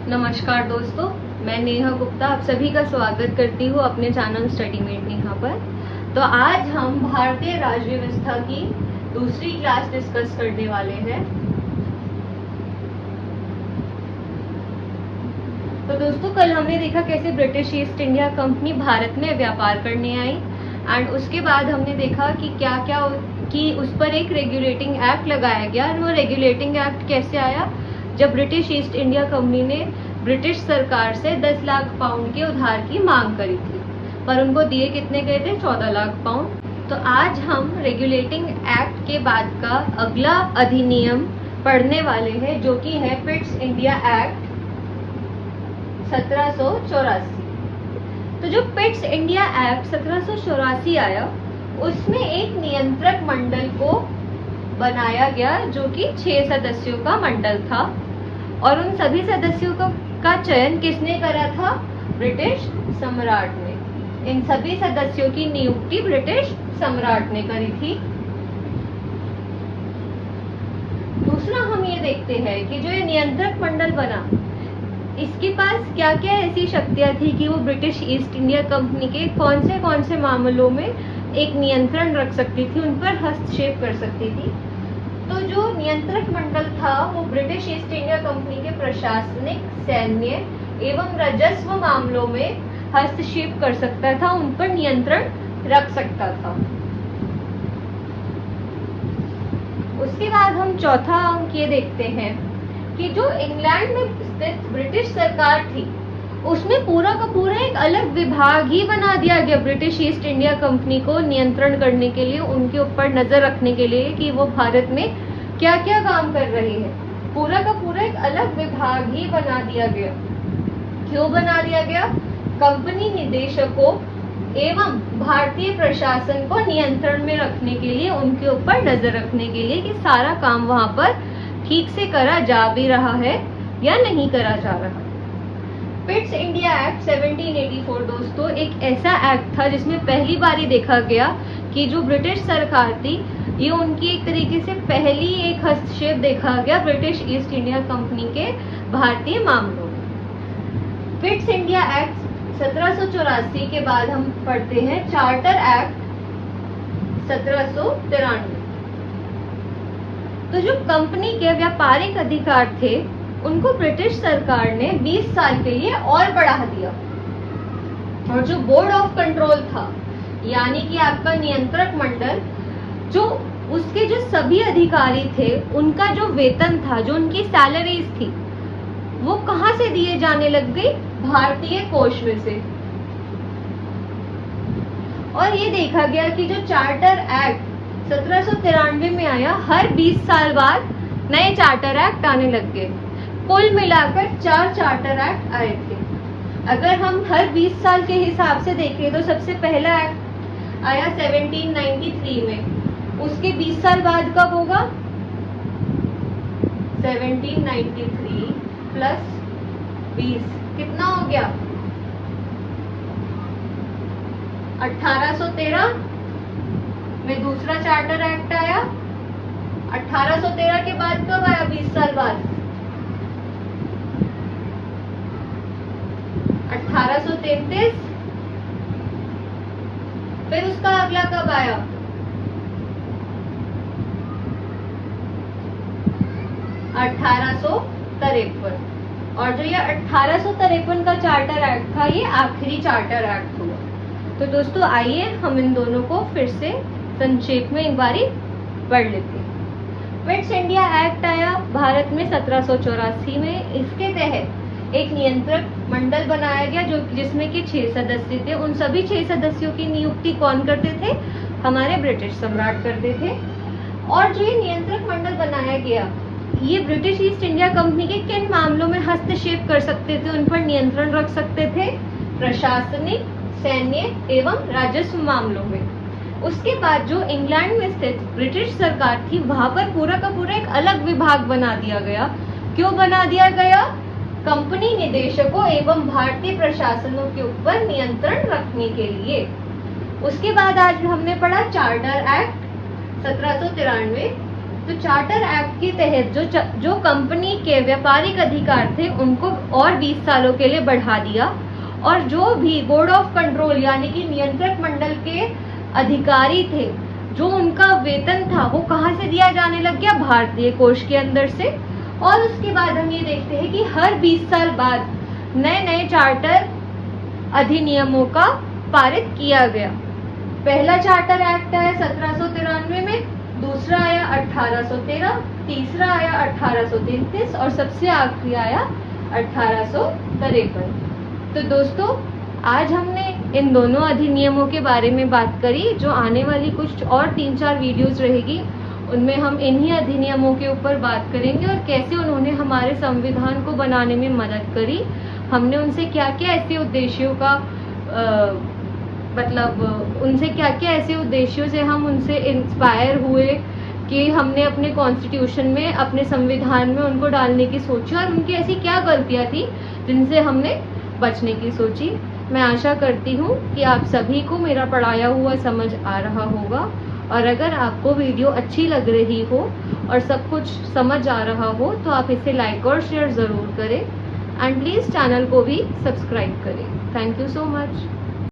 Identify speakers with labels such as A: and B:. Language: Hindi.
A: नमस्कार दोस्तों, मैं नेहा गुप्ता आप सभी का स्वागत करती हूँ अपने चैनल स्टडी मेट नेहा पर। तो आज हम भारतीय राज्य व्यवस्था की दूसरी क्लास डिस्कस करने वाले हैं। तो दोस्तों, कल हमने देखा कैसे British east India company Bharat में व्यापार करने आई एंड उसके बाद हमने देखा कि कि उस पर एक रेगुलेटिंग एक्ट लगाया गया। और वो रेगुलेटिंग एक्ट कैसे आया, जब ब्रिटिश ईस्ट इंडिया कंपनी ने ब्रिटिश सरकार से 10 लाख पाउंड के उधार की मांग करी थी, पर उनको दिए कितने गए थे? 14 लाख पाउंड। तो आज हम रेगुलेटिंग एक्ट के बाद का अगला अधिनियम पढ़ने वाले हैं, जो कि है पिट्स इंडिया एक्ट 1784। तो जो पिट्स इंडिया एक्ट 1784 आया, उसमें एक नियंत्रक मंडल को बनाया गया, जो कि 6 सदस्यों का मंडल था। और उन सभी सदस्यों का चयन किसने करा था? ब्रिटिश सम्राट ने। इन सभी सदस्यों की नियुक्ति ब्रिटिश सम्राट ने करी थी। दूसरा हम ये देखते हैं कि जो ये नियंत्रक मंडल बना, इसके पास क्या क्या ऐसी शक्तियां थी कि वो ब्रिटिश ईस्ट इंडिया कंपनी के कौन से मामलों में एक नियंत्रण रख सकती थी, उन पर हस्तक्षेप कर सकती थी। तो जो नियंत्रक मंडल था वो ब्रिटिश ईस्ट इंडिया कंपनी के प्रशासनिक, सैन्य एवं राजस्व मामलों में हस्तक्षेप कर सकता था, उन पर नियंत्रण रख सकता था। उसके बाद हम चौथा अंक ये देखते हैं कि जो इंग्लैंड में स्थित ब्रिटिश सरकार थी, उसमें पूरा का पूरा एक अलग विभाग ही बना दिया गया ब्रिटिश ईस्ट इंडिया कंपनी को नियंत्रण करने के लिए, उनके ऊपर नजर रखने के लिए कि वो भारत में क्या क्या काम कर रही है। पूरा का पूरा एक अलग विभाग ही बना दिया गया। क्यों बना दिया गया? कंपनी निदेशकों एवं भारतीय प्रशासन को नियंत्रण में रखने के लिए, उनके ऊपर नजर रखने के लिए कि सारा काम वहां पर ठीक से करा जा भी रहा है या नहीं करा जा रहा। पिट्स इंडिया एक्ट 1784 दोस्तों एक ऐसा एक्ट था जिसमें पहली बार देखा गया कि जो ब्रिटिश सरकार थी, ये उनकी एक तरीके से पहली एक हस्तक्षेप देखा गया ब्रिटिश ईस्ट इंडिया कंपनी के भारतीय मामलों में। पिट्स इंडिया एक्ट 1784 के बाद हम पढ़ते हैं चार्टर एक्ट 1793। तो जो कंपनी के व्यापारिक अधिकार थे, उनको ब्रिटिश सरकार ने 20 साल के लिए और बढ़ा दिया। और जो बोर्ड ऑफ कंट्रोल था, यानी कि आपका नियंत्रक मंडल, जो उसके जो सभी अधिकारी थे, उनका जो वेतन था, जो उनकी सैलरीज थी, वो कहां से दिए जाने लग गई? भारतीय कोष में से। और ये देखा गया कि जो चार्टर एक्ट 1793 में आया, हर 20 साल बाद नए चार्टर एक्ट आने लग गए। कुल मिलाकर 4 चार्टर एक्ट आए थे। अगर हम हर 20 साल के हिसाब से देखें तो सबसे पहला एक्ट आया 1793 में। उसके 20 साल बाद कब होगा? 1793 प्लस 20 कितना हो गया? 1813 में दूसरा चार्टर एक्ट आया। 1813 के बाद कब आया? 20 साल बाद 1833। फिर उसका अगला कब आया? 1853। और जो ये 1853 का चार्टर एक्ट था, ये आखिरी चार्टर एक्ट हुआ। तो दोस्तों, आइए हम इन दोनों को फिर से संक्षेप में एक बारी पढ़ लेते हैं। पिट्स इंडिया एक्ट आया भारत में 1784 में। इसके तहत एक नियंत्रक मंडल बनाया गया, जो जिसमें कि 6 सदस्य थे। उन सभी 6 सदस्यों की नियुक्ति कौन करते थे? हमारे ब्रिटिश सम्राट करते थे। और जो ये नियंत्रक मंडल बनाया गया, ये ब्रिटिश ईस्ट इंडिया कंपनी के किन मामलों में हस्तक्षेप कर सकते थे, उन पर नियंत्रण रख सकते थे? प्रशासनिक, सैन्य एवं राजस्व मामलों में। उसके बाद जो इंग्लैंड में स्थित ब्रिटिश सरकार थी, वहां पर पूरा का पूरा एक अलग विभाग बना दिया गया। क्यों बना दिया गया? कंपनी निदेशकों एवं भारतीय प्रशासनों के ऊपर नियंत्रण रखने के लिए। उसके बाद आज हमने पढ़ा चार्टर एक्ट 1793। तो चार्टर एक्ट के तहत जो कंपनी के व्यापारिक अधिकार थे उनको और 20 सालों के लिए बढ़ा दिया, और जो भी बोर्ड ऑफ कंट्रोल यानी कि नियंत्रक मंडल के अधिकारी थे, जो उनका वेतन था वो कहाँ से दिया जाने लग गया, भारतीय कोष के अंदर से। और उसके बाद हम ये देखते हैं कि हर 20 साल बाद नए नए चार्टर अधिनियमों का पारित किया गया। पहला चार्टर एक्ट आया 1793 में, दूसरा आया 1813, तीसरा आया 1833 और सबसे आखिरी आया 1853। तो दोस्तों, आज हमने इन दोनों अधिनियमों के बारे में बात करी। जो आने वाली कुछ और 3-4 वीडियोस रहेगी उनमें हम इन्हीं अधिनियमों के ऊपर बात करेंगे और कैसे उन्होंने हमारे संविधान को बनाने में मदद करी। हमने उनसे क्या क्या ऐसे उद्देश्यों का उनसे क्या क्या ऐसे उद्देश्यों से हम उनसे इंस्पायर हुए कि हमने अपने कॉन्स्टिट्यूशन में, अपने संविधान में उनको डालने की सोची, और उनकी ऐसी क्या गलतियां थी जिनसे हमने बचने की सोची। मैं आशा करती हूँ कि आप सभी को मेरा पढ़ाया हुआ समझ आ रहा होगा, और अगर आपको वीडियो अच्छी लग रही हो और सब कुछ समझ आ रहा हो तो आप इसे लाइक और शेयर ज़रूर करें, एंड प्लीज़ चैनल को भी सब्सक्राइब करें। Thank you so much.